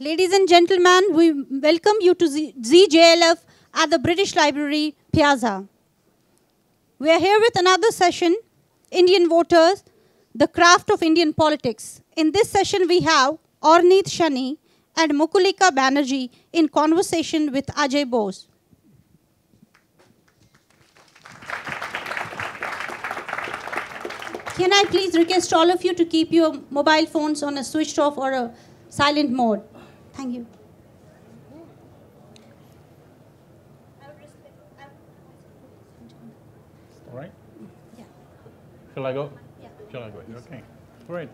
Ladies and gentlemen, we welcome you to ZJLF at the British Library, Piazza. We are here with another session, Indian Voters, the Craft of Indian Politics. In this session, we have Ornit Shani and Mukulika Banerjee in conversation with Ajoy Bose. Can I please request all of you to keep your mobile phones on a switched off or a silent mode? Thank you. All right? Yeah. Shall I go? Yeah. Shall I go? Okay. Great.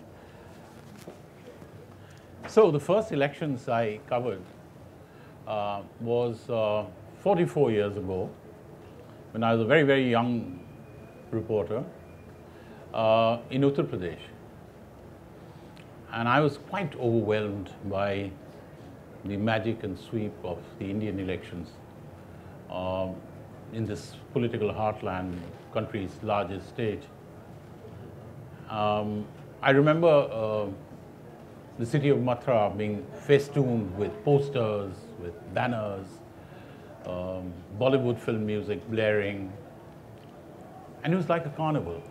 So the first elections I covered was 44 years ago, when I was a very, very young reporter in Uttar Pradesh. And I was quite overwhelmed by the magic and sweep of the Indian elections in this political heartland, country's largest state. I remember the city of Mathura being festooned with posters, with banners, Bollywood film music blaring, and it was like a carnival.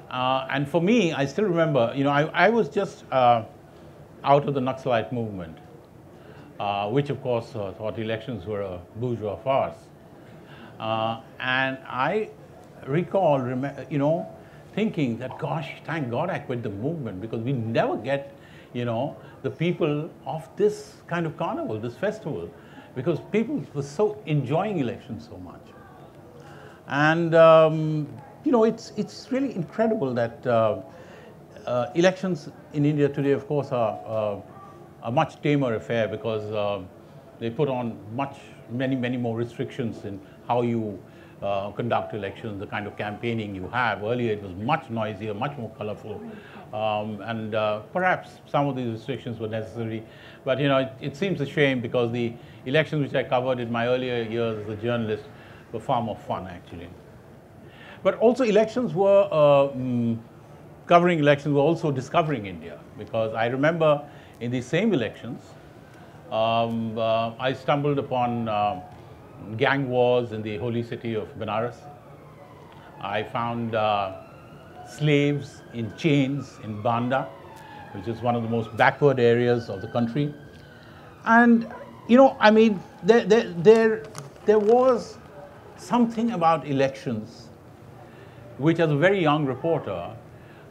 And for me, I still remember, I was just out of the Naxalite movement, which of course thought elections were a bourgeois farce. And I recall, thinking that, gosh, thank God I quit the movement, because we never get, the people of this kind of carnival, this festival, because people were so enjoying elections so much. And it's really incredible that elections in India today, of course, are a much tamer affair, because they put on many more restrictions in how you conduct elections, the kind of campaigning you have. Earlier, it was much noisier, much more colorful, and perhaps some of these restrictions were necessary. But it seems a shame, because the elections which I covered in my earlier years as a journalist were far more fun, actually. But also elections were, covering elections were also discovering India, because I remember in these same elections, I stumbled upon gang wars in the holy city of Benares. I found slaves in chains in Banda, which is one of the most backward areas of the country. And, there was something about elections which, as a very young reporter,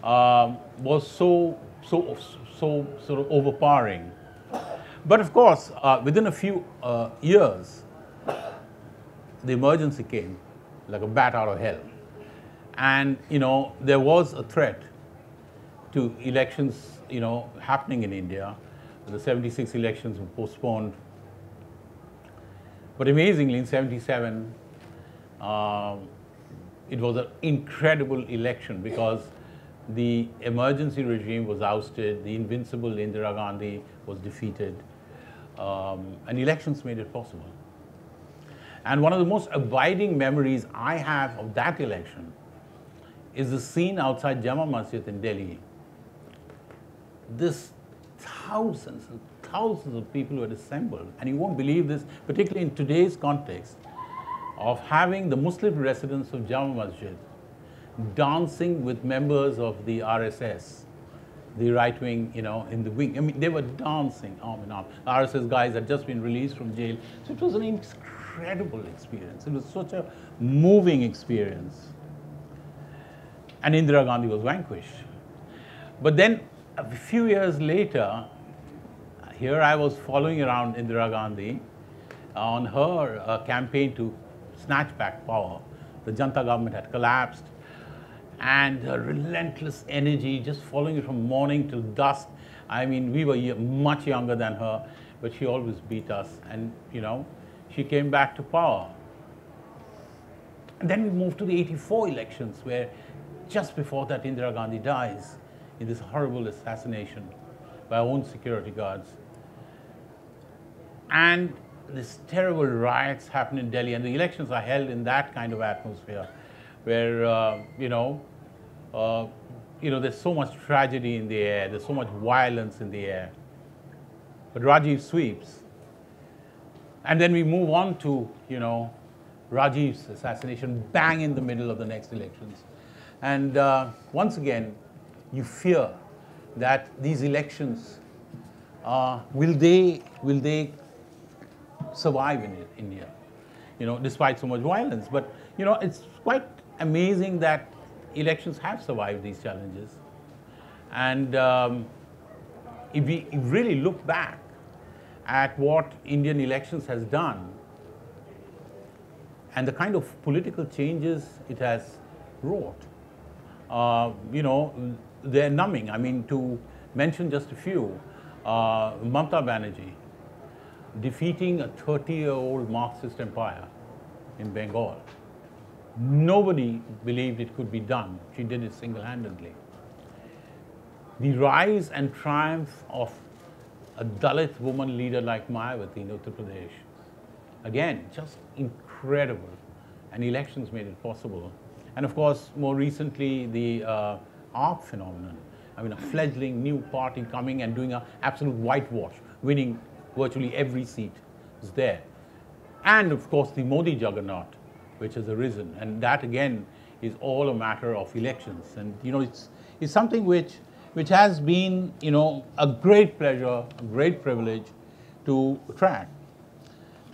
was so sort of overpowering. But of course, within a few years, the emergency came like a bat out of hell. And, there was a threat to elections, happening in India. The 76 elections were postponed. But amazingly, in 77, it was an incredible election, because the emergency regime was ousted, the invincible Indira Gandhi was defeated, and elections made it possible. And one of the most abiding memories I have of that election is the scene outside Jama Masjid in Delhi. This thousands and thousands of people who had assembled, and you won't believe this, particularly in today's context, of having the Muslim residents of Jama Masjid dancing with members of the RSS, the right wing, in the wing. I mean, they were dancing arm in arm. The RSS guys had just been released from jail. So it was an incredible experience. It was such a moving experience. And Indira Gandhi was vanquished. But then a few years later, here I was following around Indira Gandhi on her campaign to snatch back power. The Janta government had collapsed, and her relentless energy, just following it from morning till dusk. I mean, we were much younger than her, but she always beat us, and she came back to power. And then we moved to the 84 elections, where just before that, Indira Gandhi dies in this horrible assassination by our own security guards. And these terrible riots happened in Delhi, and the elections are held in that kind of atmosphere, where there's so much tragedy in the air, there's so much violence in the air. but Rajiv sweeps. And then we move on to, Rajiv's assassination, bang in the middle of the next elections. And once again, you fear that these elections, will they survive in India, despite so much violence. But, it's quite amazing that elections have survived these challenges. And if we really look back at what Indian elections has done and the kind of political changes it has wrought, they're numbing. I mean, to mention just a few, Mamata Banerjee defeating a 30-year-old Marxist empire in Bengal. Nobody believed it could be done. She did it single-handedly. The rise and triumph of a Dalit woman leader like Mayawati in Uttar Pradesh. Again, just incredible. And elections made it possible. And of course, more recently, the ARC phenomenon. I mean, a fledgling new party coming and doing an absolute whitewash, winning virtually every seat is there. And of course, the Modi juggernaut, which has arisen. And that, again, is all a matter of elections. And, it's something which has been, a great pleasure, a great privilege to track.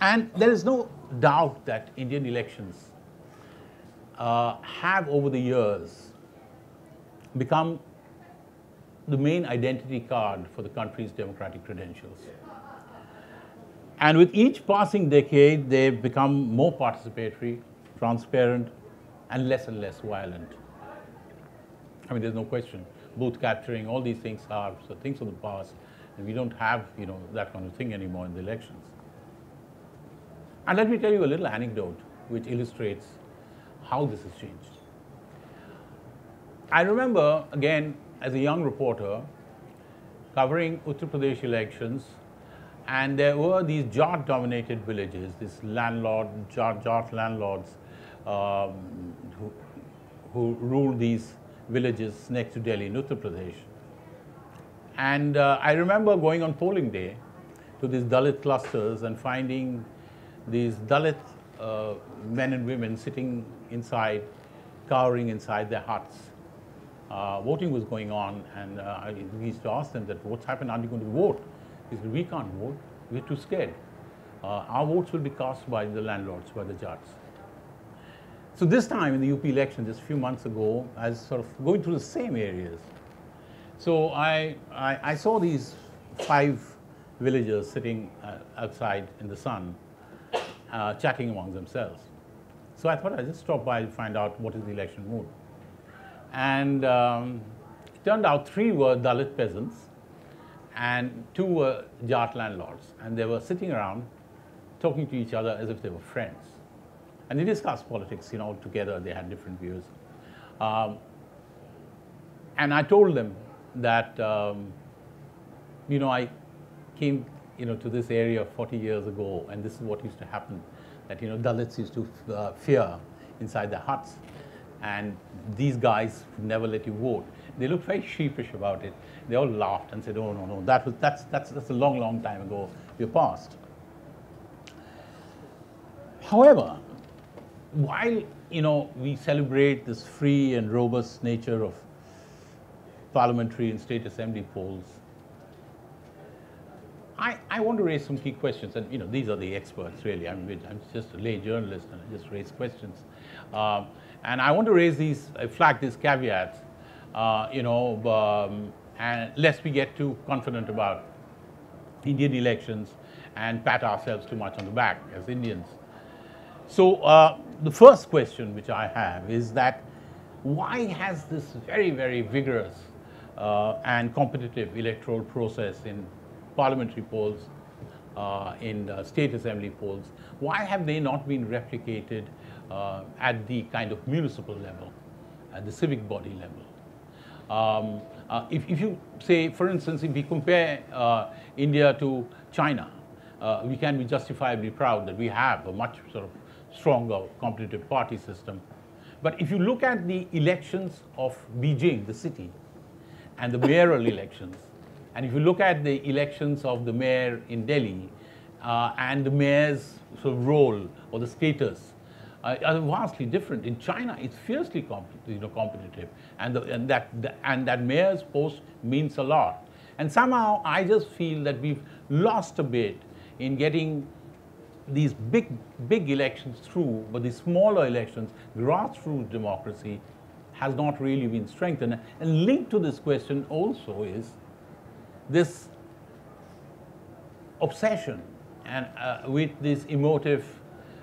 And there is no doubt that Indian elections have, over the years, become the main identity card for the country's democratic credentials. And with each passing decade, they've become more participatory, transparent, and less violent. I mean, there's no question. Booth capturing, all these things are things of the past, and we don't have, that kind of thing anymore in the elections. And let me tell you a little anecdote which illustrates how this has changed. I remember, again, as a young reporter, covering Uttar Pradesh elections, and there were these Jat-dominated villages, these Jat landlords who ruled these villages next to Delhi in Uttar Pradesh. And I remember going on polling day to these Dalit clusters and finding these Dalit men and women sitting inside, cowering inside their huts. Voting was going on, and we used to ask them that, what's happened, are you going to vote? They said, we can't vote, we're too scared. Our votes will be cast by the landlords, by the Jats. So this time in the UP election, just a few months ago, I was sort of going through the same areas. So I saw these 5 villagers sitting outside in the sun, chatting among themselves. So I thought I'd just stop by to find out what is the election mood. And it turned out 3 were Dalit peasants and 2 were Jat landlords. And they were sitting around talking to each other as if they were friends. And they discussed politics, together. They had different views. And I told them that, I came, to this area 40 years ago, and this is what used to happen, that, Dalits used to fear inside their huts. And these guys would never let you vote. They looked very sheepish about it. They all laughed and said, oh, no, that's a long, long time ago. We're past. However, while, we celebrate this free and robust nature of parliamentary and state assembly polls, I want to raise some key questions. And, these are the experts, really. I'm just a lay journalist, and I just raise questions. And I want to raise flag these caveats, and lest we get too confident about Indian elections and pat ourselves too much on the back as Indians. So the first question which I have is that why has this very, very vigorous and competitive electoral process in parliamentary polls, in state assembly polls, why have they not been replicated at the kind of municipal level, at the civic body level? If you say, for instance, if we compare India to China, we can be justifiably proud that we have a much sort of stronger competitive party system. But if you look at the elections of Beijing, the city, and the mayoral elections, And if you look at the elections of the mayor in Delhi and the mayor's sort of role or the status, are vastly different. In China, it's fiercely competitive, and that mayor's post means a lot. And somehow, I just feel that we've lost a bit in getting these big elections through, but the smaller elections, grassroots democracy, has not really been strengthened. And linked to this question also is this obsession and with these emotive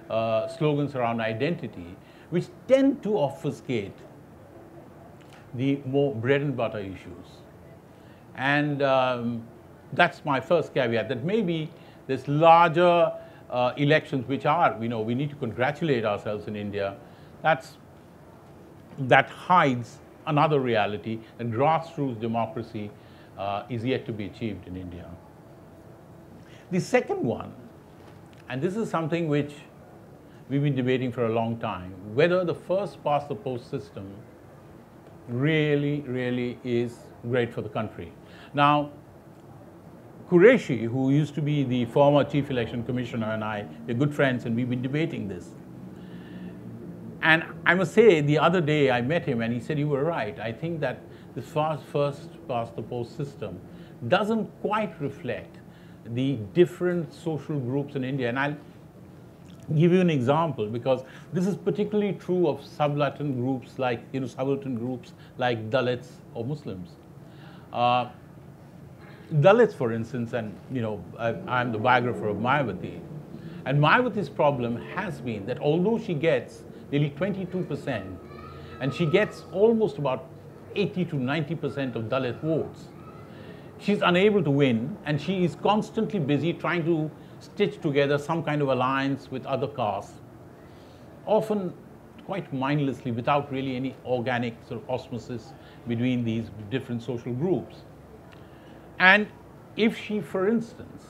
slogans around identity, which tend to obfuscate the more bread and butter issues. And that's my first caveat, that maybe this larger elections, which are, we need to congratulate ourselves in India, that hides another reality, that grassroots democracy is yet to be achieved in India. The second one, and this is something which we've been debating for a long time, whether the first past the post system really is great for the country. Now, Qureshi, who used to be the former chief election commissioner, and I, we're good friends, and we've been debating this. And I must say, the other day I met him and he said, you were right. I think that this first past the post system doesn't quite reflect the different social groups in India. And I'll give you an example, because this is particularly true of subaltern groups like, subaltern groups like Dalits or Muslims. Dalits, for instance, and I'm the biographer of Mayawati, and Mayawati's problem has been that although she gets nearly 22%, and she gets almost about 80 to 90% of Dalit votes, she's unable to win, and she is constantly busy trying to stitch together some kind of alliance with other castes, often quite mindlessly, without really any organic sort of osmosis between these different social groups. And if she, for instance,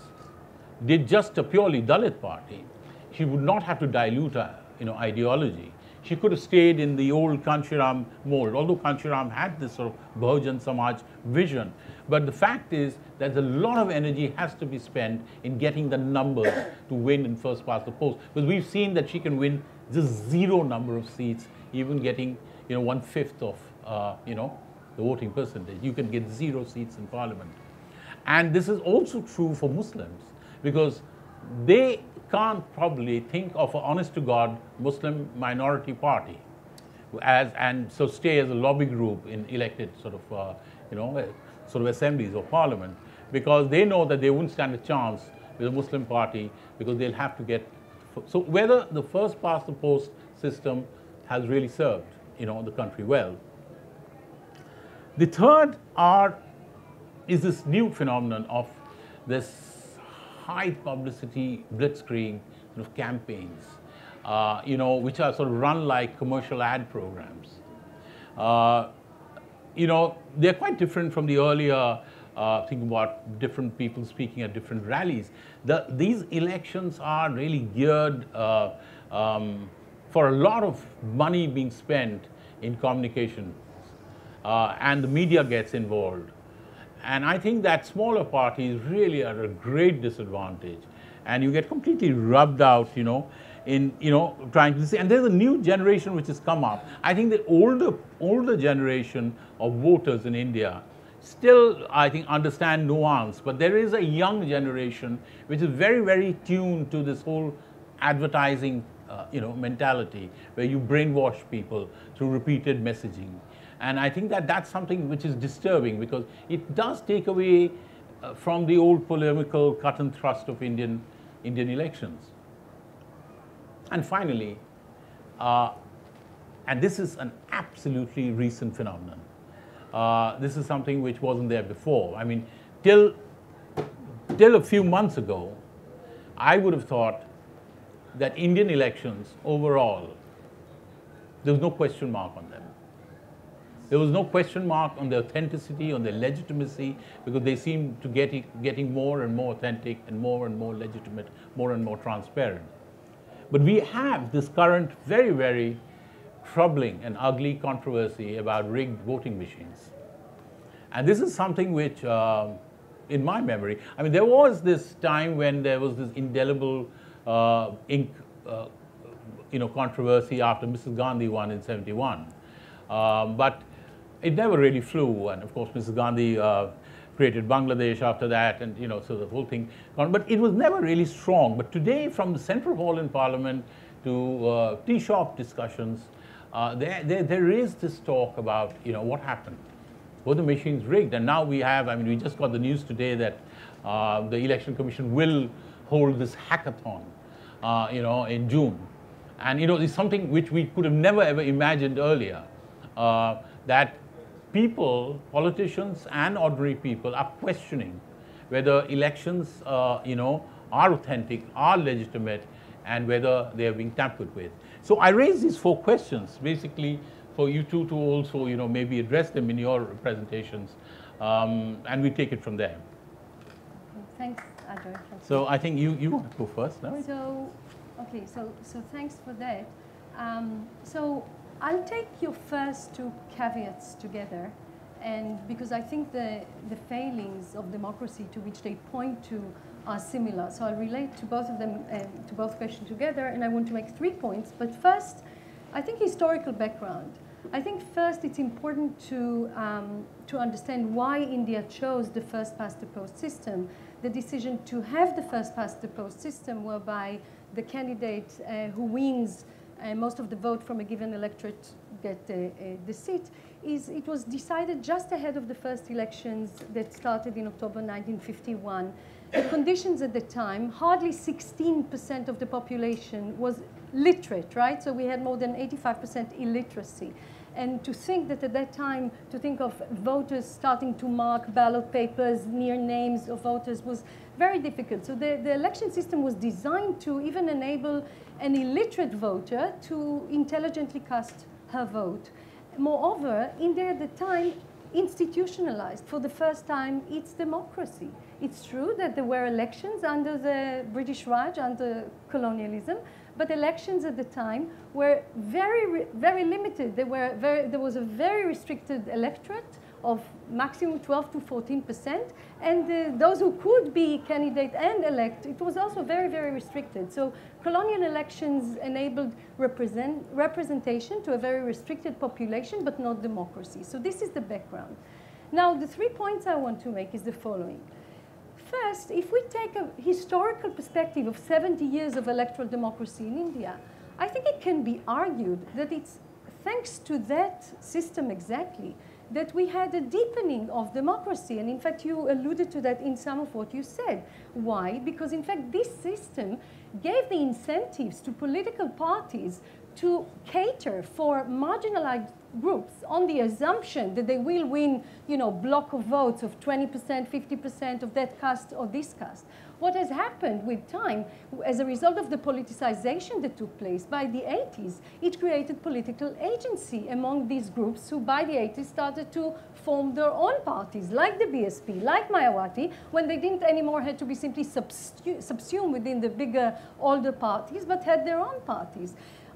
did just a purely Dalit party, she would not have to dilute her ideology. She could have stayed in the old Kanshiram mold, although Kanshiram had this sort of Bahujan Samaj vision. But the fact is that a lot of energy has to be spent in getting the numbers to win in first past the post. Because we've seen that she can win just zero number of seats, even getting 1/5 of the voting percentage. You can get 0 seats in parliament. And this is also true for Muslims, because they can't probably think of an honest-to-God Muslim minority party and so stay as a lobby group in elected sort of assemblies or parliament, because they know that they wouldn't stand a chance with a Muslim party, because they'll have to get. So whether the first past the post system has really served the country well. The third is this new phenomenon of this high publicity blitzkrieg sort of campaigns, which are sort of run like commercial ad programs. They're quite different from the earlier think about different people speaking at different rallies. These elections are really geared for a lot of money being spent in communication, and the media gets involved. And I think that smaller parties really are a great disadvantage, and you get completely rubbed out, in trying to see. And there's a new generation which has come up. I think the older generation of voters in India still, I think, understand nuance, but there is a young generation which is very, very tuned to this whole advertising, mentality, where you brainwash people through repeated messaging. And I think that that's something which is disturbing, because it does take away from the old polemical cut and thrust of Indian elections. And finally, and this is an absolutely recent phenomenon. This is something which wasn't there before. I mean, till a few months ago, I would have thought that Indian elections overall, there was no question mark on them. There was no question mark on their authenticity, on their legitimacy, because they seemed to getting more and more authentic and more legitimate, more and more transparent. But we have this current very, very troubling and ugly controversy about rigged voting machines. And this is something which in my memory. I mean, there was this time when there was this indelible ink, controversy after Mrs. Gandhi won in '71. But it never really flew. And of course, Mrs. Gandhi created Bangladesh after that, and so the whole thing. But it was never really strong. But today, from the Central Hall in Parliament to tea shop discussions, there is this talk about what happened. Were the machines rigged? And now we have, we just got the news today that the Election Commission will hold this hackathon, in June. And, it's something which we could have never, ever imagined earlier, that people, politicians and ordinary people are questioning whether elections, are authentic, are legitimate, and whether they are being tampered with. So I raise these 4 questions, basically, for you two to also, maybe address them in your presentations, and we take it from there. Thanks, Ajoy. So I think you want to go first, no? So thanks for that. So I'll take your first 2 caveats together, and because I think the failings of democracy to which they point to are similar. So I'll relate to both of them, to both questions together, and I want to make 3 points. But first, I think historical background. I think first it's important to understand why India chose the first past the post system. The decision to have the first past the post system, whereby the candidate who wins most of the vote from a given electorate get the seat, it was decided just ahead of the first elections that started in October 1951. The conditions at the time, hardly 16% of the population was literate, right? So we had more than 85% illiteracy. And to think that at that time, to think of voters starting to mark ballot papers near names of voters was very difficult. So the election system was designed to even enable an illiterate voter to intelligently cast her vote. Moreover, India at the time institutionalized for the first time its democracy. It's true that there were elections under the British Raj, under colonialism, but elections at the time were very limited. There was a very restricted electorate of maximum 12 to 14%, and those who could be candidate and elect, it was also very restricted. So colonial elections enabled representation to a very restricted population, but not democracy. So this is the background. Now, the 3 points I want to make is the following. First, if we take a historical perspective of 70 years of electoral democracy in India, I think it can be argued that it's thanks to that system exactly that we had a deepening of democracy. And in fact, you alluded to that in some of what you said. Why? Because in fact, this system gave the incentives to political parties to cater for marginalized groups on the assumption that they will win, block of votes of 20%, 50% of that caste or this caste. What has happened with time, as a result of the politicization that took place by the 80s, it created political agency among these groups who by the 80s started to form their own parties, like the BSP, like Mayawati, when they didn't anymore have to be simply subsumed within the bigger, older parties, but had their own parties.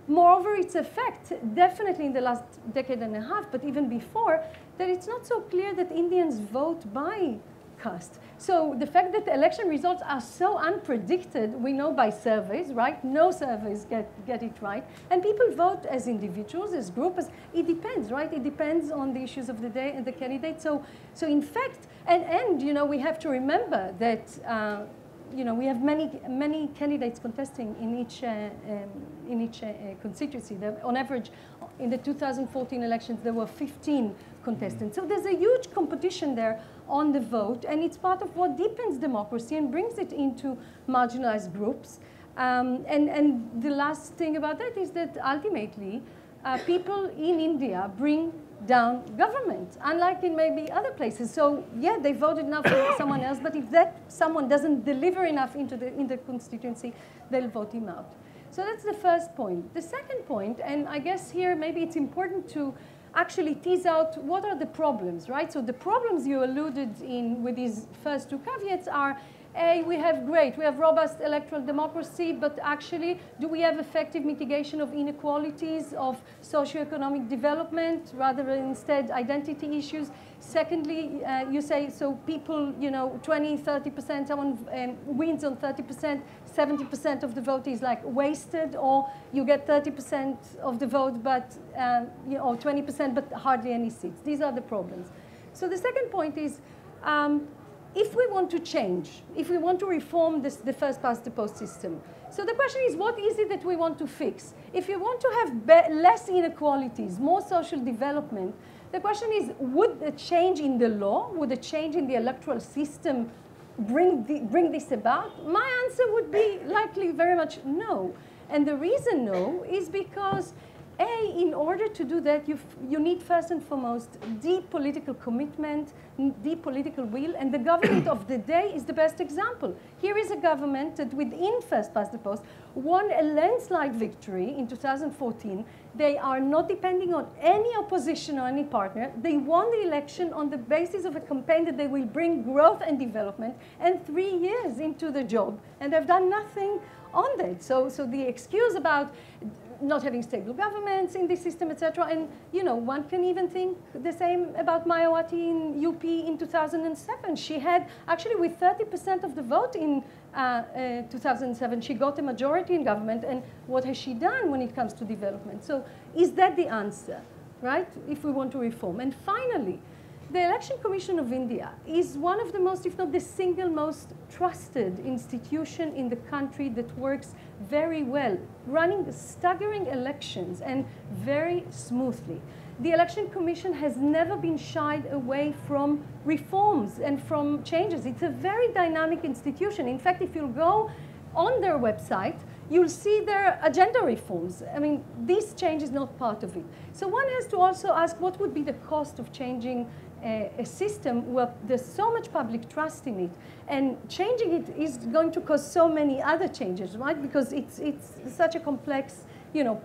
Moreover, it's a fact, definitely in the last decade and a half, but even before, that it's not so clear that Indians vote by caste. So the fact that the election results are so unpredicted, we know by surveys, right? No surveys get it right. And people vote as individuals, as groups. It depends, right? It depends on the issues of the day and the candidate. So in fact, and we have to remember that we have many candidates contesting in each constituency. On average, in the 2014 elections, there were 15 contestants. So there's a huge competition there on the vote, and it's part of what deepens democracy and brings it into marginalized groups. And the last thing about that is that ultimately, people in India bring down government, unlike in maybe other places. So yeah, they voted now for someone else, but if that someone doesn't deliver enough in the constituency, they'll vote him out. So that's the first point. The second point, and I guess here maybe it's important to actually tease out what are the problems, right? So the problems you alluded in with these first 2 caveats are we have robust electoral democracy, but actually, do we have effective mitigation of inequalities, of socioeconomic development, rather than instead identity issues? Secondly, you say, so people, 20, 30%, someone wins on 30%, 70% of the vote is like wasted, or you get 30% of the vote, but, or 20%, but hardly any seats. These are the problems. So the second point is, if we want to change, if we want to reform the first past the post system, so the question is, what is it that we want to fix? If you want to have less inequalities, more social development, the question is, would a change in the law, would a change in the electoral system bring this about? My answer would be likely very much no. And the reason no is because in order to do that, you need first and foremost deep political commitment, deep political will, and the government of the day is the best example. Here is a government that within first past the post won a landslide victory in 2014. They are not depending on any opposition or any partner. They won the election on the basis of a campaign that they will bring growth and development, and 3 years into the job, and they've done nothing on that. So the excuse about not having stable governments in this system, etc. And one can even think the same about Mayawati in UP in 2007. She had actually with 30% of the vote in 2007, she got a majority in government. And what has she done when it comes to development? So is that the answer, right? If we want to reform. And finally, the Election Commission of India is one of the most, if not the single most trusted institution in the country that works very well, running staggering elections and very smoothly. The Election Commission has never been shied away from reforms and from changes. It's a very dynamic institution. In fact, if you go on their website, you'll see their agenda reforms. I mean, this change is not part of it. So one has to also ask, what would be the cost of changing a system where there's so much public trust in it, and changing it is going to cause so many other changes, right? Because it's such a complex,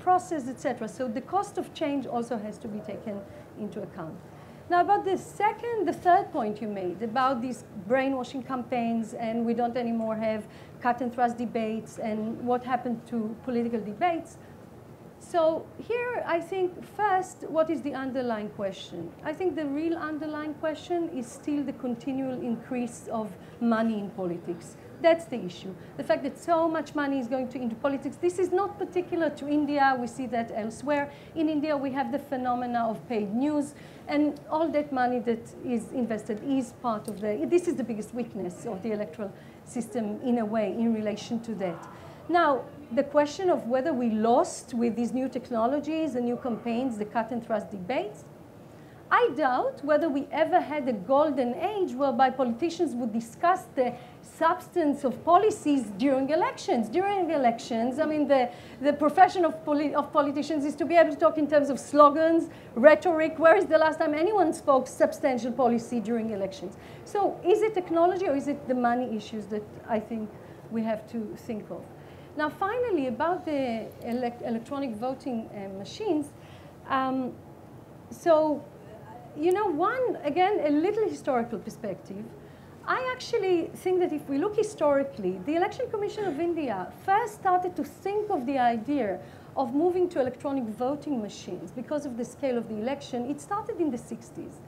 process, etc. So the cost of change also has to be taken into account. Now, about the third point you made about these brainwashing campaigns, and we don't anymore have cut and thrust debates, and what happened to political debates. So here, I think, first, what is the underlying question? I think the real underlying question is still the continual increase of money in politics. That's the issue. The fact that so much money is going into politics. This is not particular to India. We see that elsewhere. In India, we have the phenomena of paid news. And all that money that is invested is part of this is the biggest weakness of the electoral system, in a way, in relation to that. Now, the question of whether we lost with these new technologies and new campaigns, the cut and thrust debates, I doubt whether we ever had a golden age whereby politicians would discuss the substance of policies during elections. During elections, I mean, the profession of politicians is to be able to talk in terms of slogans, rhetoric. Where is the last time anyone spoke substantial policy during elections? So is it technology or is it the money issues that I think we have to think of? Now, finally, about the electronic voting machines, again, a little historical perspective. I actually think that if we look historically, the Election Commission of India first started to think of the idea of moving to electronic voting machines because of the scale of the election. It started in the 60s.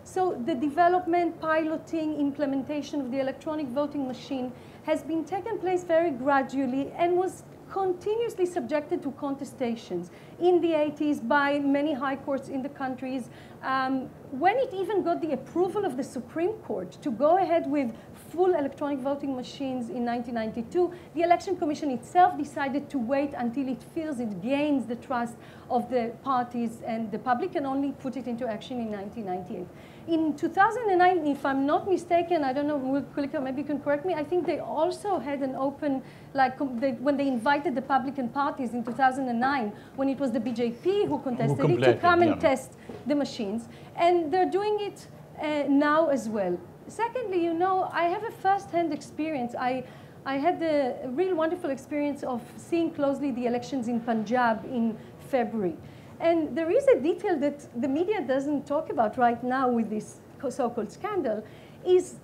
So the development, piloting, implementation of the electronic voting machine has been taken place very gradually and was continuously subjected to contestations in the 80s by many high courts in the countries. When it even got the approval of the Supreme Court to go ahead with full electronic voting machines in 1992, the Election Commission itself decided to wait until it feels it gains the trust of the parties and the public, and only put it into action in 1998. In 2009, if I'm not mistaken, I don't know, Mukulika, maybe you can correct me, I think they also had an open, when they invited the public and parties in 2009, when it was the BJP who contested it, to come and test the machines. And they're doing it now as well. Secondly, I have a first-hand experience. I had a real wonderful experience of seeing closely the elections in Punjab in February. And there is a detail that the media doesn't talk about right now with this so-called scandal, is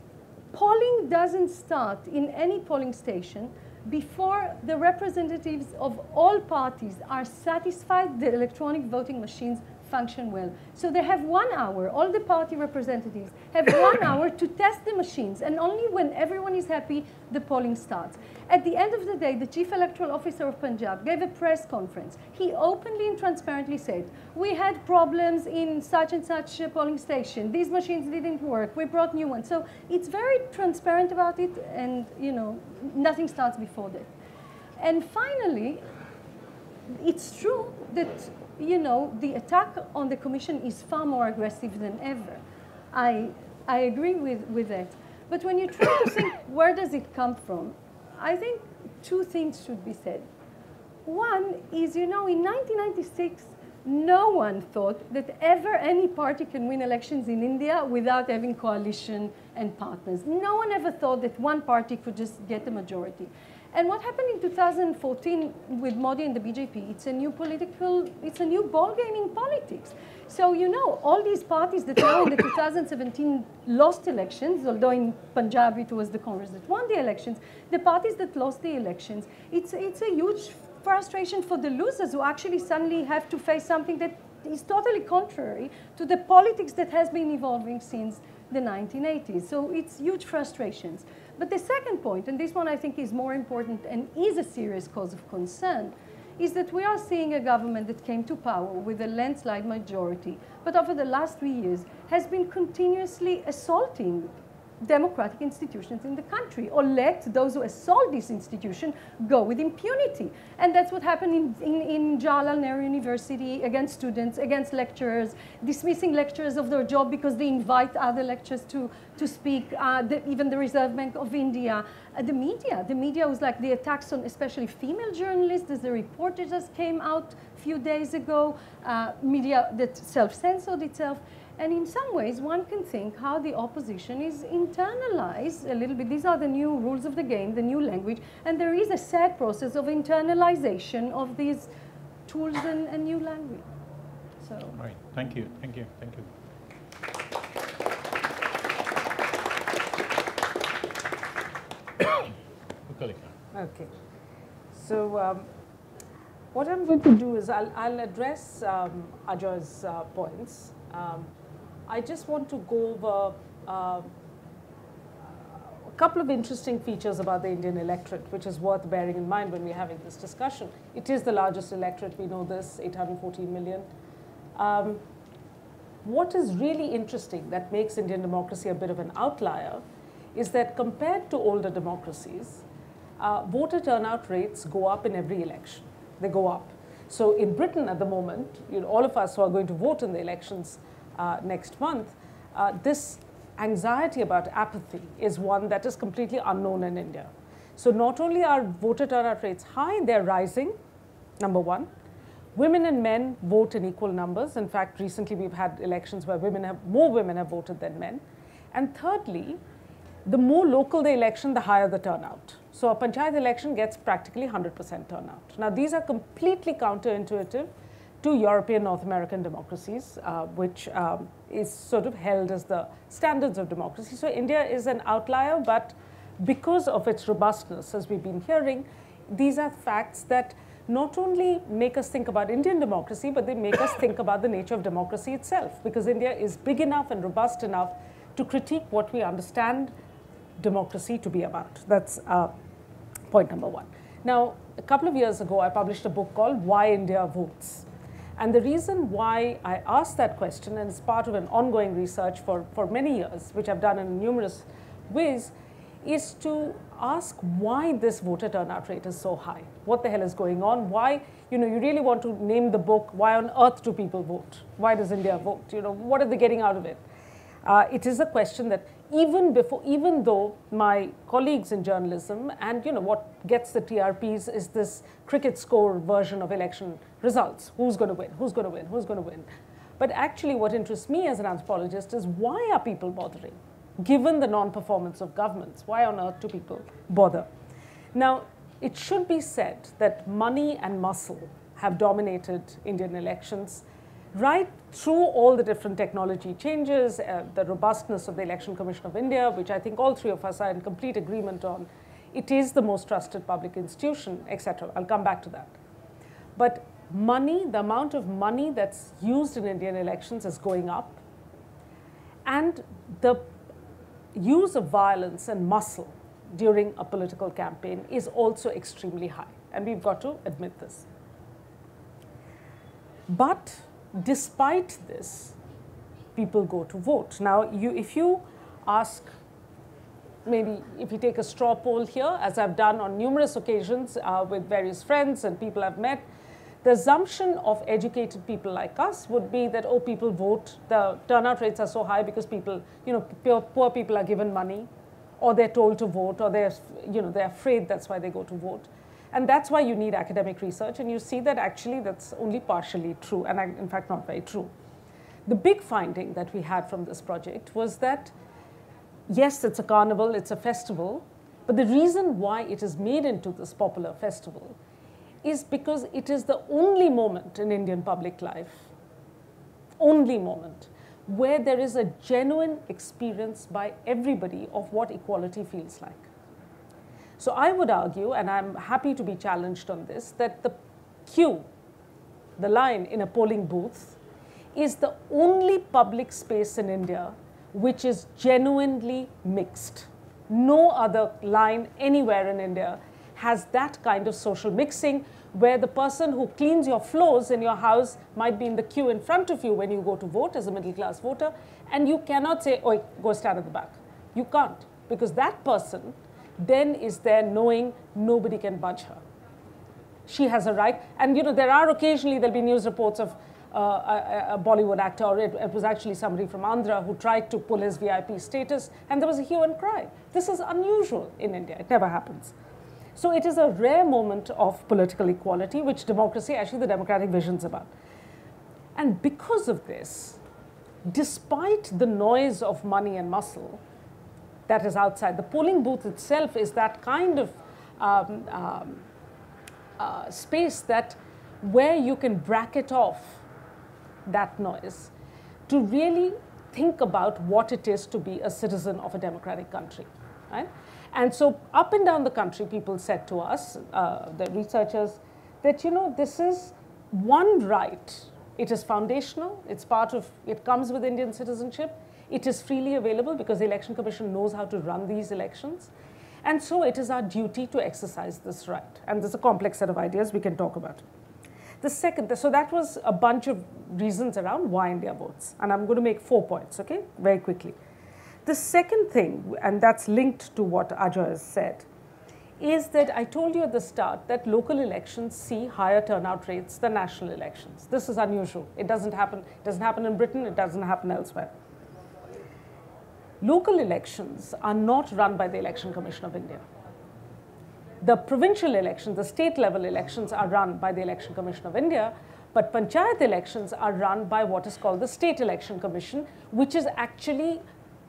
polling doesn't start in any polling station before the representatives of all parties are satisfied the electronic voting machines function well. So they have 1 hour, all the party representatives have 1 hour to test the machines, and only when everyone is happy, the polling starts. At the end of the day, the Chief Electoral Officer of Punjab gave a press conference. He openly and transparently said, we had problems in such and such a polling station. These machines didn't work. We brought new ones. So it's very transparent about it, and nothing starts before that. And finally, it's true that the attack on the Commission is far more aggressive than ever. I agree with that. But when you try to think, where does it come from? I think two things should be said. One is, in 1996, no one thought that ever any party can win elections in India without having coalition and partners. No one ever thought that one party could just get a majority. And what happened in 2014 with Modi and the BJP, it's a new ball game in politics. So, all these parties that now in the 2017 lost elections, although in Punjab it was the Congress that won the elections, the parties that lost the elections, it's a huge frustration for the losers who actually suddenly have to face something that is totally contrary to the politics that has been evolving since the 1980s. So it's huge frustrations. But the second point, and this one I think is more important and is a serious cause of concern, is that we are seeing a government that came to power with a landslide majority, but over the last 3 years has been continuously assaulting democratic institutions in the country, or let those who assault this institution go with impunity. And that's what happened in Jawaharlal Nehru University against students, against lecturers, dismissing lecturers of their job because they invite other lecturers to speak, even the Reserve Bank of India. The media was like the attacks on especially female journalists, as the report that just came out a few days ago, media that self-censored itself. And in some ways, one can think how the opposition is internalized a little bit. These are the new rules of the game, the new language, and there is a sad process of internalization of these tools and new language. So. Right. Thank you. Thank you. Thank you. Mukulika. Okay. So what I'm going to do is I'll address Ajoy's points. I just want to go over a couple of interesting features about the Indian electorate, which is worth bearing in mind when we're having this discussion. It is the largest electorate, we know this, 814 million. What is really interesting that makes Indian democracy a bit of an outlier is that compared to older democracies, voter turnout rates go up in every election. They go up. So in Britain at the moment, all of us who are going to vote in the elections next month, this anxiety about apathy is one that is completely unknown in India. So not only are voter turnout rates high, they're rising, number one. Women and men vote in equal numbers. In fact, recently we've had elections where more women have voted than men. And thirdly, the more local the election, the higher the turnout. So a panchayat election gets practically 100% turnout. Now, these are completely counterintuitive to European North American democracies, which is sort of held as the standards of democracy. So India is an outlier, but because of its robustness, as we've been hearing, these are facts that not only make us think about Indian democracy, but they make us think about the nature of democracy itself, because India is big enough and robust enough to critique what we understand democracy to be about. That's point number one. Now, a couple of years ago, I published a book called Why India Votes. And the reason why I asked that question, and it's part of an ongoing research for many years, which I've done in numerous ways, is to ask why this voter turnout rate is so high. What the hell is going on? Why, you really want to name the book, Why on Earth Do People Vote? Why does India vote? What are they getting out of it? It is a question that even though my colleagues in journalism and what gets the TRPs is this cricket score version of election results. Who's going to win? Who's going to win? Who's going to win? But actually what interests me as an anthropologist is why are people bothering? Given the non-performance of governments, why on earth do people bother? Now, it should be said that money and muscle have dominated Indian elections right through all the different technology changes, the robustness of the Election Commission of India, which I think all three of us are in complete agreement on. It is the most trusted public institution, etc. I'll come back to that. But money, the amount of money that's used in Indian elections is going up. And the use of violence and muscle during a political campaign is also extremely high. And we've got to admit this. But despite this, people go to vote. Now, if you ask, maybe if you take a straw poll here, as I've done on numerous occasions with various friends and people I've met, the assumption of educated people like us would be that, oh, people vote, the turnout rates are so high because people, poor people are given money, or they're told to vote, or they're afraid that's why they go to vote. And that's why you need academic research, and you see that actually that's only partially true, and in fact not very true. The big finding that we had from this project was that, yes, it's a carnival, it's a festival, but the reason why it is made into this popular festival is because it is the only moment in Indian public life, only moment, where there is a genuine experience by everybody of what equality feels like. So I would argue, and I'm happy to be challenged on this, that the queue, the line in a polling booth, is the only public space in India which is genuinely mixed. No other line anywhere in India has that kind of social mixing, where the person who cleans your floors in your house might be in the queue in front of you when you go to vote as a middle class voter, and you cannot say, oh, go stand at the back. You can't, because that person then is there knowing nobody can budge her. She has a right, and there are occasionally, there'll be news reports of a Bollywood actor, or it was actually somebody from Andhra who tried to pull his VIP status, and there was a hue and cry. This is unusual in India, it never happens. So it is a rare moment of political equality, which democracy, actually the democratic vision is about. And because of this, despite the noise of money and muscle that is outside, the polling booth itself is that kind of space that where you can bracket off that noise to really think about what it is to be a citizen of a democratic country, right? And so up and down the country, people said to us, the researchers, that, this is one right. It is foundational. It's part of, it comes with Indian citizenship. It is freely available because the Election Commission knows how to run these elections. And so it is our duty to exercise this right. And there's a complex set of ideas we can talk about. The second, so that was a bunch of reasons around why India votes. And I'm going to make 4 points, okay, very quickly. The second thing, and that's linked to what Ajoy has said, is that I told you at the start that local elections see higher turnout rates than national elections. This is unusual. It doesn't happen. It doesn't happen in Britain. It doesn't happen elsewhere. Local elections are not run by the Election Commission of India. The provincial elections, the state level elections are run by the Election Commission of India, but panchayat elections are run by what is called the State Election Commission, which is actually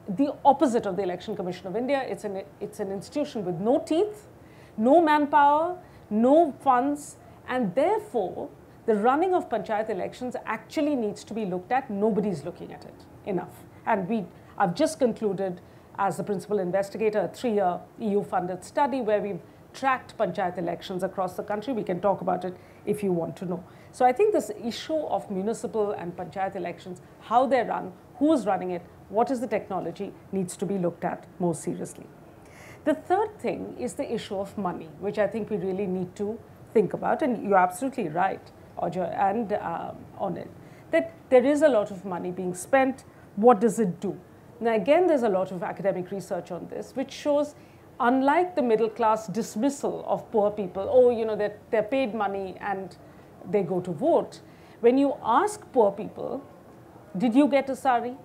the opposite of the Election Commission of India. It's an institution with no teeth, no manpower, no funds, and therefore the running of panchayat elections actually needs to be looked at. Nobody's looking at it enough. And I've just concluded as the principal investigator a 3-year EU-funded study where we've tracked panchayat elections across the country. We can talk about it if you want to know. So I think this issue of municipal and panchayat elections, how they're run, who's running it, what is the technology, needs to be looked at more seriously. The third thing is the issue of money, which I think we really need to think about. And you're absolutely right, Ajoy and Ornit, that there is a lot of money being spent. What does it do? Now, again, there's a lot of academic research on this, which shows, unlike the middle class dismissal of poor people, oh, they're paid money and they go to vote. When you ask poor people, did you get a sari?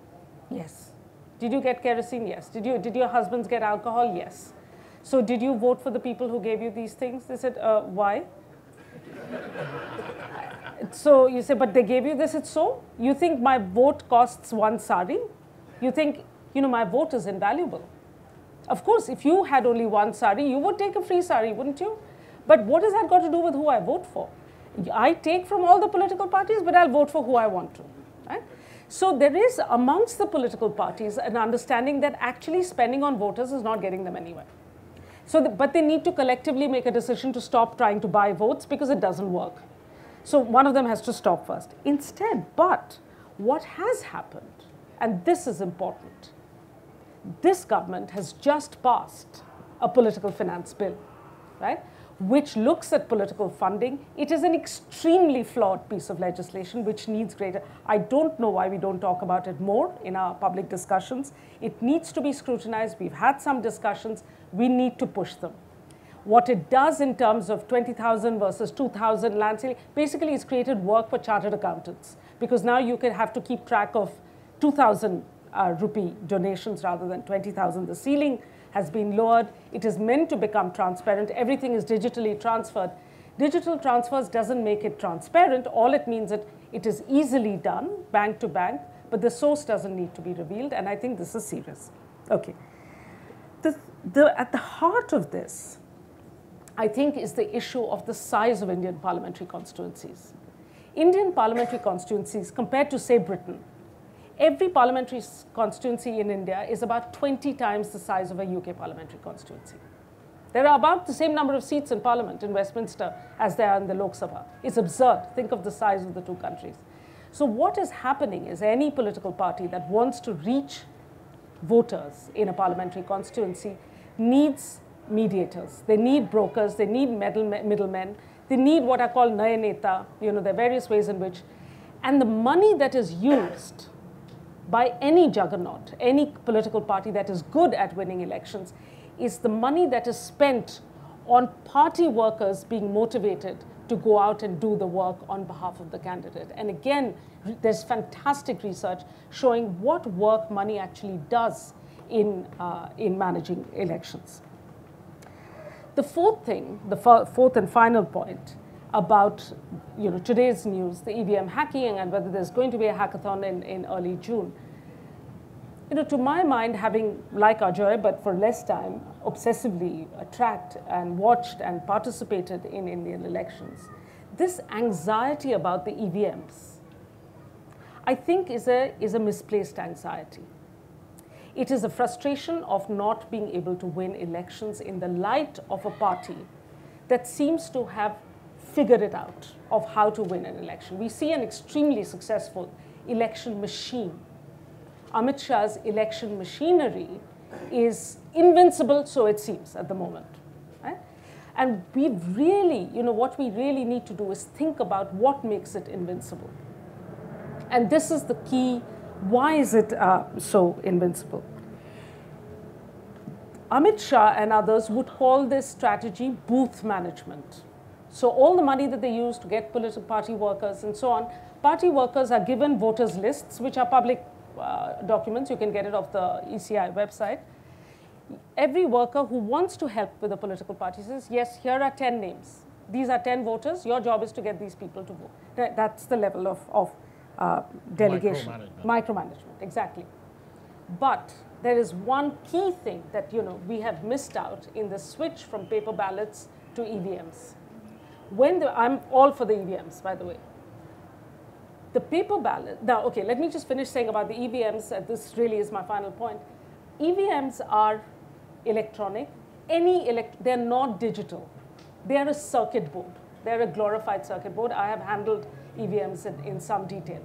Yes. Did you get kerosene? Yes. Did your husbands get alcohol? Yes. So did you vote for the people who gave you these things? They said, why? So you say, but they gave you this, it's so? You think my vote costs 1 sari? You think, my vote is invaluable. Of course, if you had only 1 sari, you would take a free sari, wouldn't you? But what has that got to do with who I vote for? I take from all the political parties, but I'll vote for who I want to. Right? So there is amongst the political parties an understanding that actually spending on voters is not getting them anywhere. So, but they need to collectively make a decision to stop trying to buy votes because it doesn't work. So one of them has to stop first. Instead, but what has happened, and this is important, this government has just passed a political finance bill, right, which looks at political funding. It is an extremely flawed piece of legislation which needs greater. I don't know why we don't talk about it more in our public discussions. It needs to be scrutinized. We've had some discussions. We need to push them. What it does in terms of 20,000 versus 2,000 land ceiling, basically it's created work for chartered accountants, because now you can have to keep track of 2,000 rupee donations rather than 20,000. The ceiling has been lowered. It is meant to become transparent. Everything is digitally transferred. Digital transfers doesn't make it transparent. All it means that it is easily done, bank to bank, but the source doesn't need to be revealed, and I think this is serious. Okay. At the heart of this, I think, is the issue of the size of Indian parliamentary constituencies. Indian parliamentary constituencies, compared to, say, Britain, every parliamentary constituency in India is about 20 times the size of a UK parliamentary constituency. There are about the same number of seats in Parliament in Westminster as there are in the Lok Sabha. It's absurd. Think of the size of the two countries. So what is happening is any political party that wants to reach voters in a parliamentary constituency needs mediators. They need brokers. They need middlemen. They need what are called Naya Neta. You know, there are various ways in which. And the money that is used by any juggernaut, any political party that is good at winning elections, is the money that is spent on party workers being motivated to go out and do the work on behalf of the candidate. And again, there's fantastic research showing what work money actually does in managing elections. The fourth thing, the fourth and final point about today's news, the EVM hacking and whether there's going to be a hackathon in early June. To my mind, having, like Ajoy, but for less time, obsessively tracked and watched and participated in Indian elections, this anxiety about the EVMs, I think is a misplaced anxiety. It is a frustration of not being able to win elections in the light of a party that seems to have figured it out of how to win an election. We see an extremely successful election machine. Amit Shah's election machinery is invincible, so it seems, at the moment. Right? And we really, what we really need to do is think about what makes it invincible. And this is the key. Why is it so invincible? Amit Shah and others would call this strategy booth management. So all the money that they use to get political party workers and so on, party workers are given voters lists, which are public documents. You can get it off the ECI website. Every worker who wants to help with a political party says, yes, here are 10 names. These are 10 voters. Your job is to get these people to vote. That's the level of delegation. Micromanagement, exactly. But there is one key thing that we have missed out in the switch from paper ballots to EVMs. I'm all for the EVMs, by the way. The paper ballot, now, okay, let me just finish saying about the EVMs. This really is my final point. EVMs are electronic. They're not digital. They are a circuit board. They're a glorified circuit board. I have handled EVMs in some detail.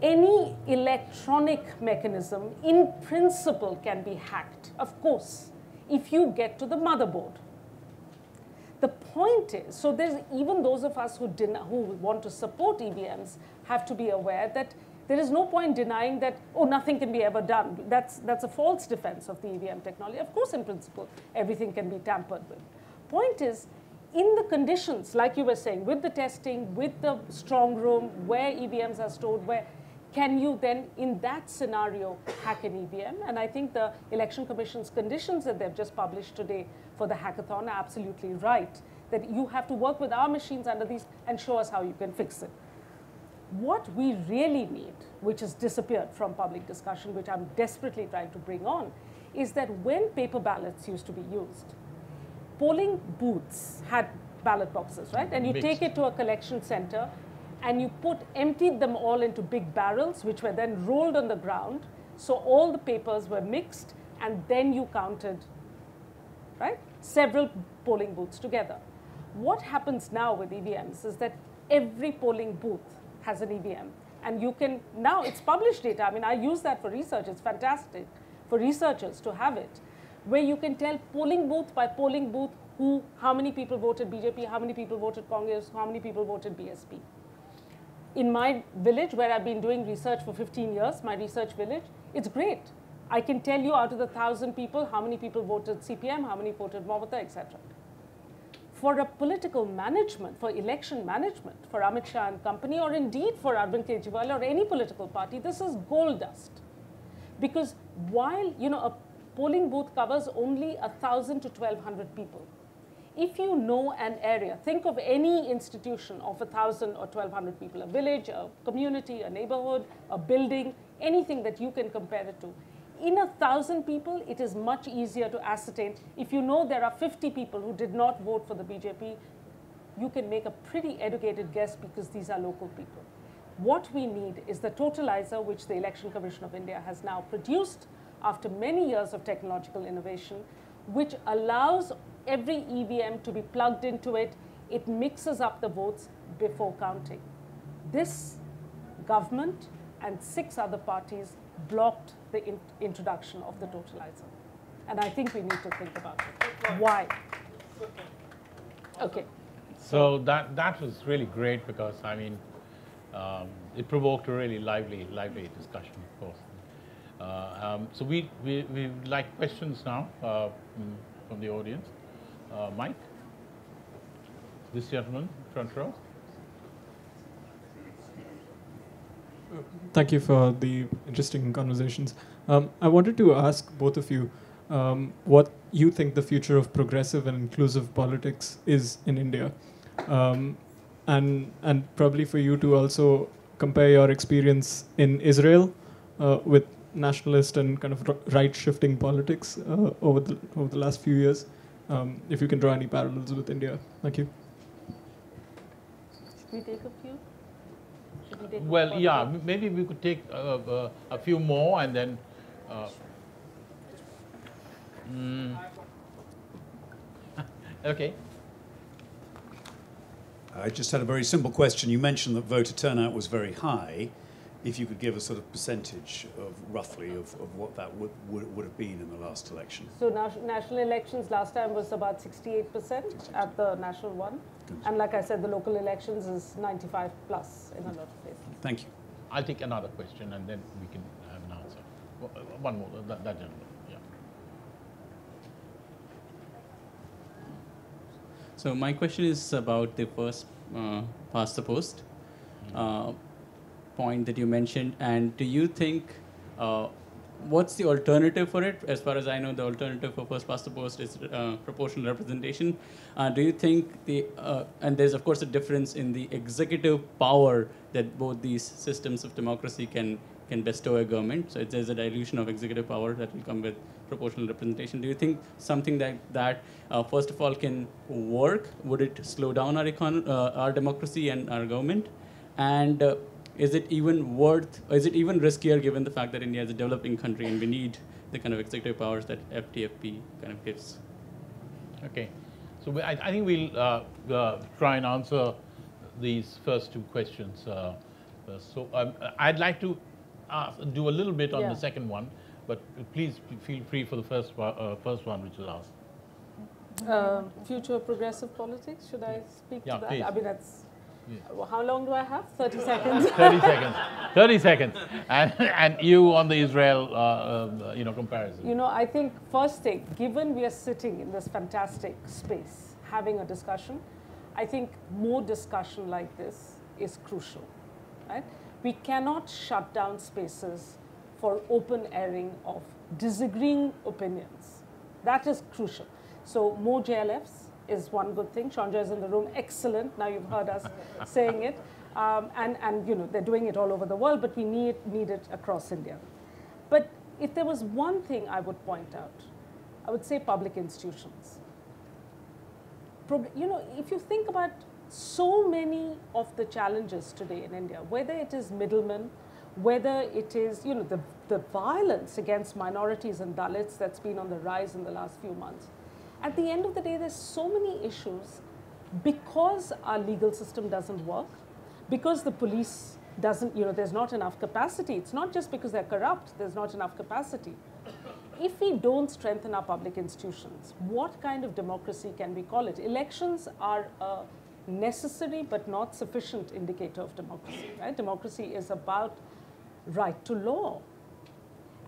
Any electronic mechanism, in principle, can be hacked, of course, if you get to the motherboard. The point is, so there's even those of us who want to support EVMs have to be aware that there is no point denying that, oh, nothing can be ever done. That's a false defense of the EVM technology. Of course, in principle, everything can be tampered with. Point is, in the conditions, like you were saying, with the testing, with the strong room, where EVMs are stored, where can you then, in that scenario, hack an EVM? And I think the Election Commission's conditions that they've just published today for the hackathon are absolutely right, that you have to work with our machines under these and show us how you can fix it. What we really need, which has disappeared from public discussion, which I'm desperately trying to bring on, is that when paper ballots used to be used, polling booths had ballot boxes, right? And you Mixed. take it to a collection center and you emptied them all into big barrels, which were then rolled on the ground. So all the papers were mixed, and then you counted, right, several polling booths together. What happens now with EVMs is that every polling booth has an EVM. And you can, now it's published data. I mean, I use that for research. It's fantastic for researchers to have it, where you can tell polling booth by polling booth how many people voted BJP, how many people voted Congress, how many people voted BSP. In my village, where I've been doing research for 15 years, my research village, it's great. I can tell you out of the 1,000 people, how many people voted CPM, how many voted Mamata, etc. For a political management, for election management, for Amit Shah and company, or indeed for Arvind Kejriwal or any political party, this is gold dust. Because while, you know, a polling booth covers only 1,000 to 1,200 people, if you know an area, think of any institution of 1,000 or 1,200 people, a village, a community, a neighborhood, a building, anything that you can compare it to. In 1,000 people, it is much easier to ascertain. If you know there are 50 people who did not vote for the BJP, you can make a pretty educated guess because these are local people. What we need is the totalizer, which the Election Commission of India has now produced after many years of technological innovation, which allows every EVM to be plugged into it. It mixes up the votes before counting. This government and 6 other parties blocked the introduction of the totalizer. And I think we need to think about it. Why? Okay. So that was really great because, I mean, it provoked a really lively discussion, of course. So we like questions now from the audience. Mike, this gentleman, front row. Thank you for the interesting conversations. I wanted to ask both of you what you think the future of progressive and inclusive politics is in India. And probably for you to also compare your experience in Israel with nationalist and kind of right-shifting politics over the last few years. If you can draw any parallels with India. Thank you. Should we take a few? Well, yeah, maybe we could take a few more and then. Okay. I just had a very simple question. You mentioned that voter turnout was very high. If you could give a sort of percentage of roughly of what that would have been in the last election. So national elections last time was about 68% at the national one. Good. And like I said, the local elections is 95 plus in a lot of places. Thank you. I'll take another question and then we can have an answer. One more, that gentleman, yeah. So my question is about the first past the post point that you mentioned, and do you think what's the alternative for it? As far as I know, the alternative for first past the post is proportional representation. Do you think and there's of course a difference in the executive power that both these systems of democracy can bestow a government. So there's a dilution of executive power that will come with proportional representation. Do you think something that first of all can work? Would it slow down our democracy and our government? And is it even riskier given the fact that India is a developing country and we need the kind of executive powers that FTFP kind of gives? Okay, so I think we'll try and answer these first two questions first. So I'd like to do a little bit on the second one, but please feel free for the first one, which is asked. Future of progressive politics, should I speak to that? Please. I mean, that's... Yeah. How long do I have? 30 seconds? 30 seconds. 30 seconds. And you on the Israel comparison. You know, I think first thing, given we are sitting in this fantastic space, having a discussion, I think more discussion like this is crucial, right? We cannot shut down spaces for open airing of disagreeing opinions. That is crucial. So more JLFs is one good thing. Chandra is in the room, excellent. Now you've heard us saying it. And you know, they're doing it all over the world, but we need it across India. But if there was one thing I would point out, I would say public institutions. if you think about so many of the challenges today in India, whether it is middlemen, whether it is, the violence against minorities and Dalits that's been on the rise in the last few months. At the end of the day, there's so many issues because our legal system doesn't work, because the police doesn't, there's not enough capacity. It's not just because they're corrupt, there's not enough capacity. If we don't strengthen our public institutions, what kind of democracy can we call it? Elections are a necessary but not sufficient indicator of democracy, right? Democracy is about right to law.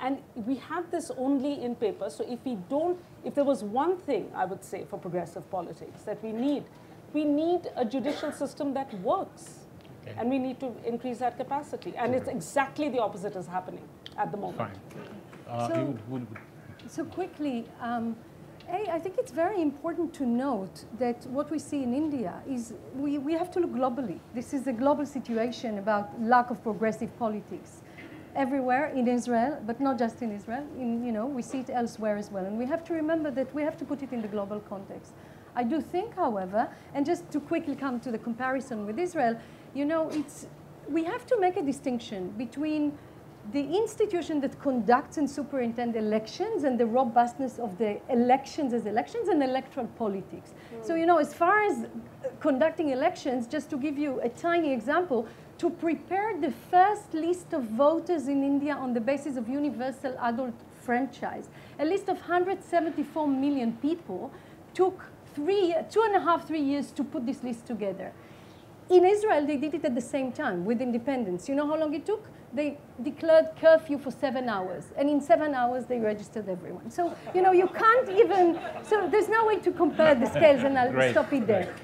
And we have this only in paper. So if there was one thing I would say for progressive politics that we need a judicial system that works. Okay. And we need to increase that capacity. And it's exactly the opposite is happening at the moment. Fine. So quickly, I think it's very important to note that what we see in India is we have to look globally. This is a global situation about lack of progressive politics. Everywhere in Israel, but not just in Israel, we see it elsewhere as well. And we have to remember that we have to put it in the global context. I do think, however, and just to quickly come to the comparison with Israel, we have to make a distinction between the institution that conducts and superintends elections and the robustness of the elections as elections and electoral politics. So, as far as conducting elections, just to give you a tiny example, to prepare the first list of voters in India on the basis of universal adult franchise, a list of 174 million people took 2.5–3 years to put this list together. In Israel, they did it at the same time with independence. You know how long it took? They declared curfew for 7 hours. And in 7 hours, they registered everyone. So, you can't even, so there's no way to compare the scales, and I'll stop it there.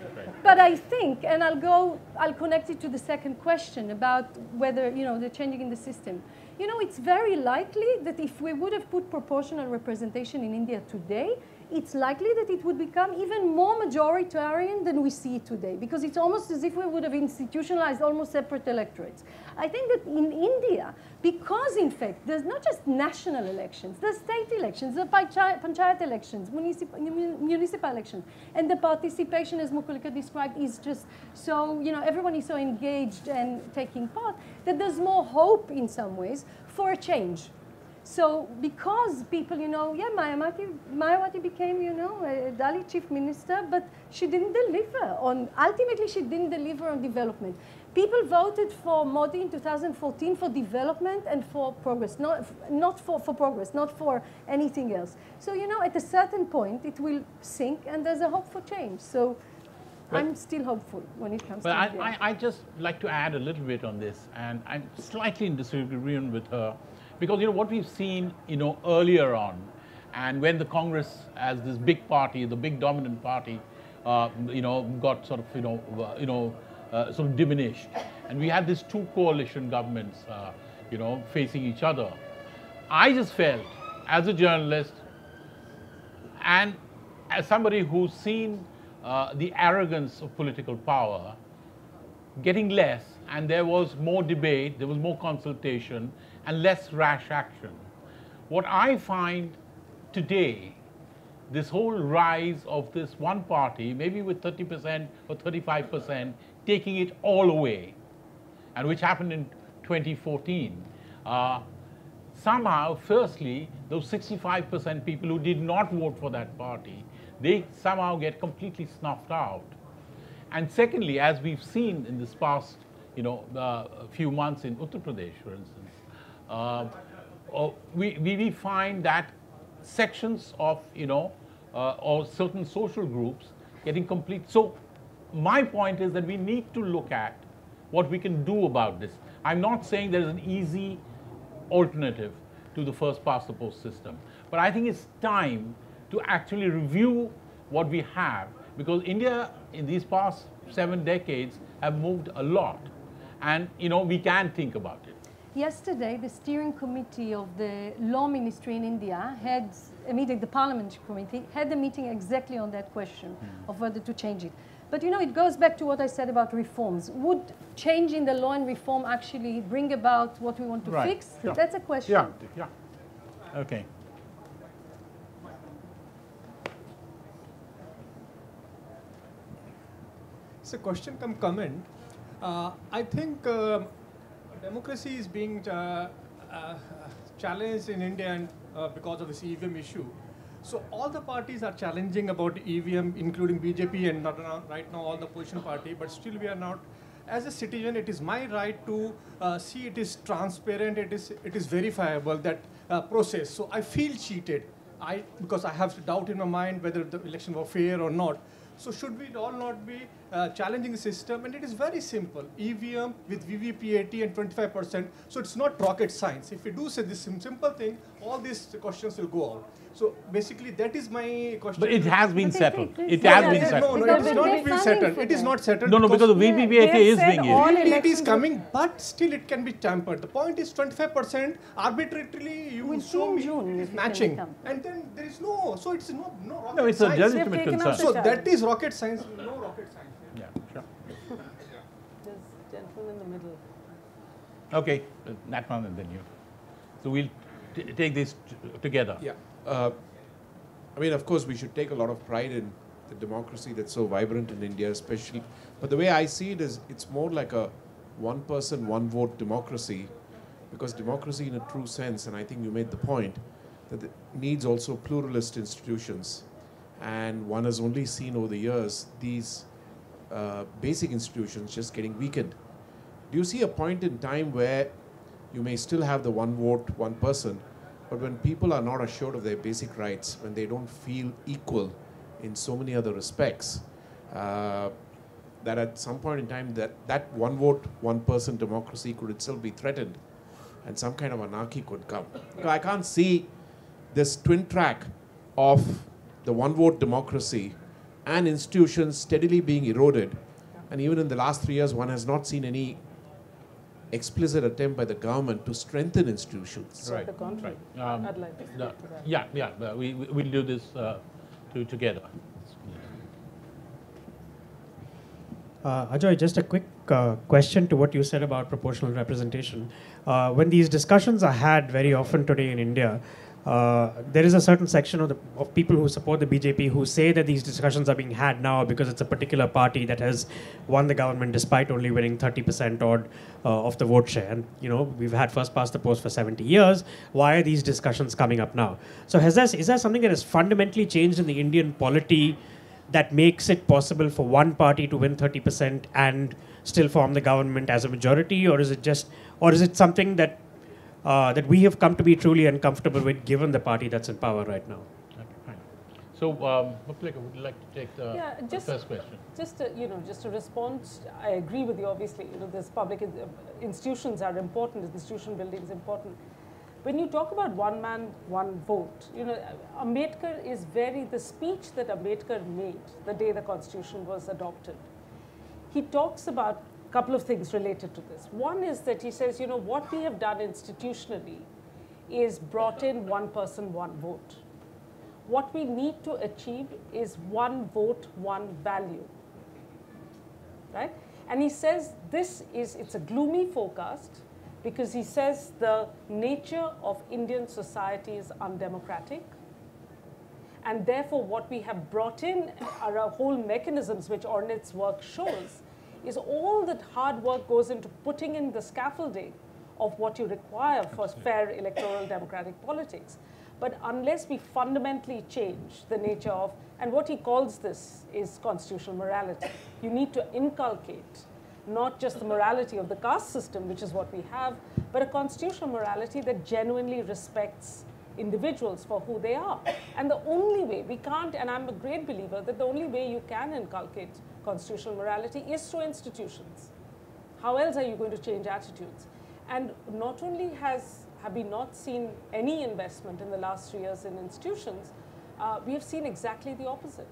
But I think, and I'll connect it to the second question about whether, they're changing in the system. It's very likely that if we would have put proportional representation in India today, it's likely that it would become even more majoritarian than we see it today, because it's almost as if we would have institutionalized almost separate electorates. I think that in India, because in fact, there's not just national elections, there's state elections, there's panchayat elections, municipal elections, and the participation, as Mukulika described, is just so, everyone is so engaged and taking part, that there's more hope in some ways for a change. So because people, Mayawati became, a Dalit chief minister, but she didn't deliver ultimately she didn't deliver on development. People voted for Modi in 2014 for development and for progress, not for progress, not for anything else. So, at a certain point, it will sink and there's a hope for change. So I'm still hopeful when it comes to India. I just like to add a little bit on this, and I'm slightly in disagreement with her. Because what we've seen earlier on, and when the Congress as this big party, the big dominant party, got sort of sort of diminished, and we had these two coalition governments, facing each other. I just felt, as a journalist, and as somebody who's seen the arrogance of political power getting less, and there was more debate, there was more consultation, and less rash action. What I find today, this whole rise of this one party, maybe with 30% or 35%, taking it all away, and which happened in 2014, somehow, firstly, those 65% people who did not vote for that party, they somehow get completely snuffed out. And secondly, as we've seen in this past, few months in Uttar Pradesh, for instance, we find that sections of, or certain social groups getting complete. So my point is that we need to look at what we can do about this. I'm not saying there is an easy alternative to the first past the post system, but I think it's time to actually review what we have, because India in these past 7 decades have moved a lot, and we can think about it. Yesterday, the steering committee of the law ministry in India had a meeting, the parliamentary committee had a meeting exactly on that question of whether to change it. But it goes back to what I said about reforms. Would changing the law and reform actually bring about what we want to fix? Yeah. That's a question. Yeah. Okay. It's a question come comment. I think democracy is being challenged in India and, because of this EVM issue. So all the parties are challenging about EVM, including BJP and right now all the opposition party, but still we are not. As a citizen, it is my right to see it is transparent, it is verifiable, that process. So I feel cheated, because I have doubt in my mind whether the election was fair or not. So should we all not be challenging the system? And it is very simple. EVM with VVPAT and 25%. So it's not rocket science. If we do say this simple thing, all these questions will go out. So basically, that is my question. But it has been settled. It Yeah, has been yeah, settled. No, it is not being settled. It is not settled. No, because the VVPAT is being used. It is coming, but still it can be tampered. The point is 25% arbitrarily you show me is matching. And then there is no, so it's no rocket No, it's science. a legitimate concern. So that is rocket science, no rocket science. Yeah, sure. There's gentleman in the middle. Okay, Natman and then you. So we'll take this together. Yeah. I mean, of course, we should take a lot of pride in the democracy that's so vibrant in India, especially. But the way I see it is, it's more like a one person, one vote democracy, because democracy in a true sense, and I think you made the point, that it needs also pluralist institutions. And one has only seen over the years these basic institutions just getting weakened. Do you see a point in time where you may still have the one vote, one person, but when people are not assured of their basic rights, when they don't feel equal in so many other respects, that at some point in time that one vote, one person democracy could itself be threatened and some kind of anarchy could come. I can't see this twin track of the one vote democracy and institutions steadily being eroded. And even in the last 3 years, one has not seen any explicit attempt by the government to strengthen institutions. Right. The contrary. I'd like to speak to that. Yeah. We'll do this together. Ajoy, just a quick question to what you said about proportional representation. When these discussions are had very often today in India, there is a certain section of people who support the BJP who say that these discussions are being had now because it's a particular party that has won the government despite only winning 30% odd of the vote share. And, we've had first past the post for 70 years. Why are these discussions coming up now? So is there something that has fundamentally changed in the Indian polity that makes it possible for one party to win 30% and still form the government as a majority? Or is it something that that we have come to be truly uncomfortable with, given the party that's in power right now? Okay, fine. So, Mukulika, would you like to take the first question? Just to respond, I agree with you. Obviously, this public institutions are important. Institution building is important. When you talk about one man, one vote, Ambedkar is the speech that Ambedkar made the day the Constitution was adopted. He talks about couple of things related to this. One is that he says, what we have done institutionally is brought in one person, one vote. What we need to achieve is one vote, one value, right? And he says it's a gloomy forecast because he says the nature of Indian society is undemocratic. And therefore, what we have brought in are a whole mechanisms which Ornit's work shows is all that hard work goes into putting in the scaffolding of what you require for fair electoral democratic politics. But unless we fundamentally change the nature of, and what he calls this is constitutional morality. You need to inculcate not just the morality of the caste system, which is what we have, but a constitutional morality that genuinely respects individuals for who they are. And the only way we can't, and I'm a great believer that the only way you can inculcate constitutional morality is through institutions. How else are you going to change attitudes? And not only have we not seen any investment in the last 3 years in institutions, we have seen exactly the opposite.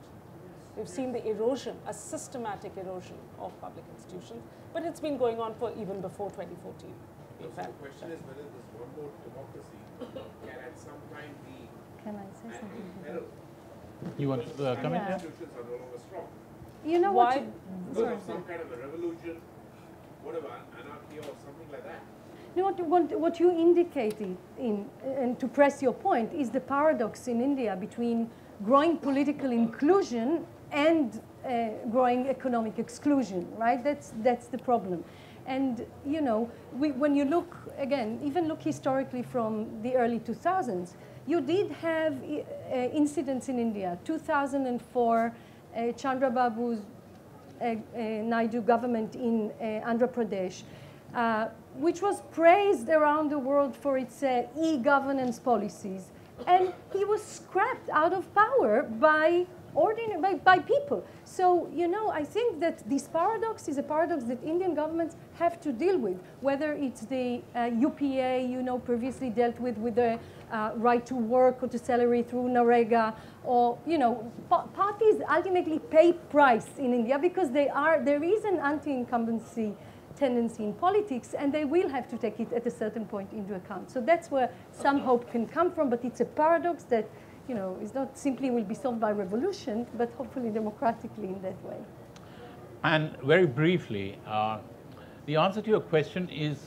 We've seen the erosion, a systematic erosion of public institutions, but it's been going on for even before 2014. The question is whether this one vote democracy can at some time be Can I say something? peril. You want to come in here? Institutions are no longer strong. You know Why? what? Because of some kind of a revolution, whatever, anarchy or something like that. No, what you indicated and to press your point, is the paradox in India between growing political inclusion and growing economic exclusion, right? That's the problem. And, you know, when you look, again, even look historically from the early 2000s, you did have incidents in India. 2004, Chandrababu's Naidu government in Andhra Pradesh, which was praised around the world for its e-governance policies. And he was scrapped out of power by people. So, you know, I think that this paradox is a paradox that Indian governments have to deal with, whether it's the UPA, you know, previously dealt with the right to work or to salary through Narega, or, you know, parties ultimately pay price in India because there is an anti-incumbency tendency in politics, and they will have to take it at a certain point into account. So that's where some hope can come from, but it's a paradox that, you know, is not simply will be solved by revolution, but hopefully democratically in that way. And very briefly, the answer to your question is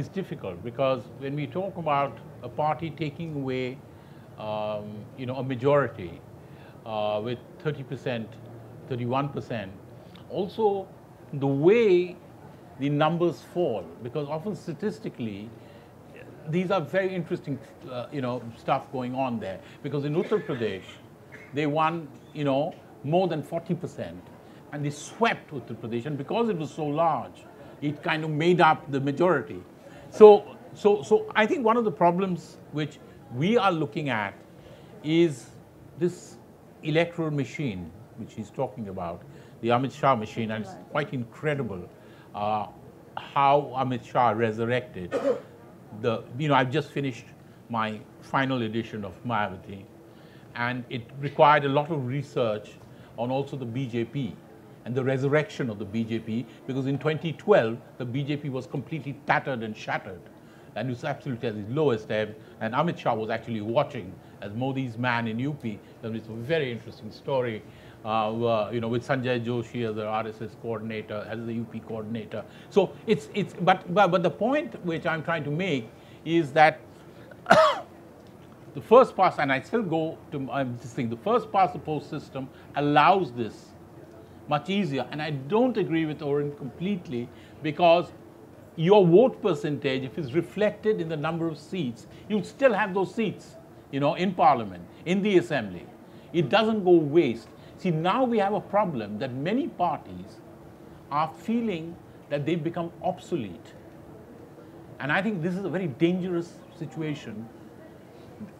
difficult, because when we talk about a party taking away, you know, a majority with 30%, 31%, also the way the numbers fall, because often statistically, these are very interesting, you know, stuff going on there. Because in Uttar Pradesh, they won, you know, more than 40%, and they swept Uttar Pradesh. And because it was so large, it kind of made up the majority. So I think one of the problems which we are looking at is this electoral machine, which he's talking about, the Amit Shah machine, and it's quite incredible how Amit Shah resurrected you know, I've just finished my final edition of Mayavati, and it required a lot of research on also the BJP and the resurrection of the BJP, because in 2012, the BJP was completely tattered and shattered, and it was absolutely at its lowest ebb, and Amit Shah was actually watching as Modi's man in UP. And it's a very interesting story, you know, with Sanjay Joshi as the RSS coordinator, as the UP coordinator. So but the point which I'm trying to make is that the first past, and I still go to this thing, the first past the post system allows this much easier. And I don't agree with Ornit completely, because your vote percentage, if it's reflected in the number of seats, you still have those seats, you know, in Parliament, in the Assembly. It doesn't go waste. See, now we have a problem that many parties are feeling that they've become obsolete. And I think this is a very dangerous situation,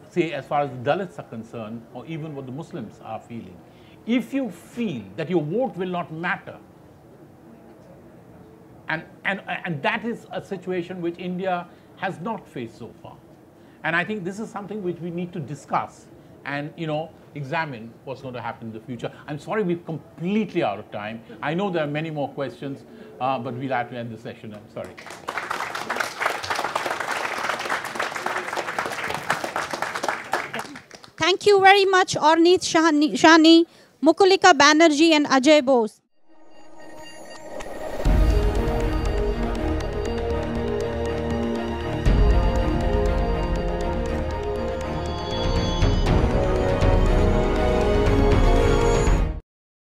say, as far as the Dalits are concerned, or even what the Muslims are feeling. If you feel that your vote will not matter, and that is a situation which India has not faced so far. And I think this is something which we need to discuss and, you know, examine what's going to happen in the future. I'm sorry we're completely out of time. I know there are many more questions, but we'll have to end the session. I'm sorry. Thank you very much, Ornit Shani, Mukulika Banerjee, and Ajoy Bose.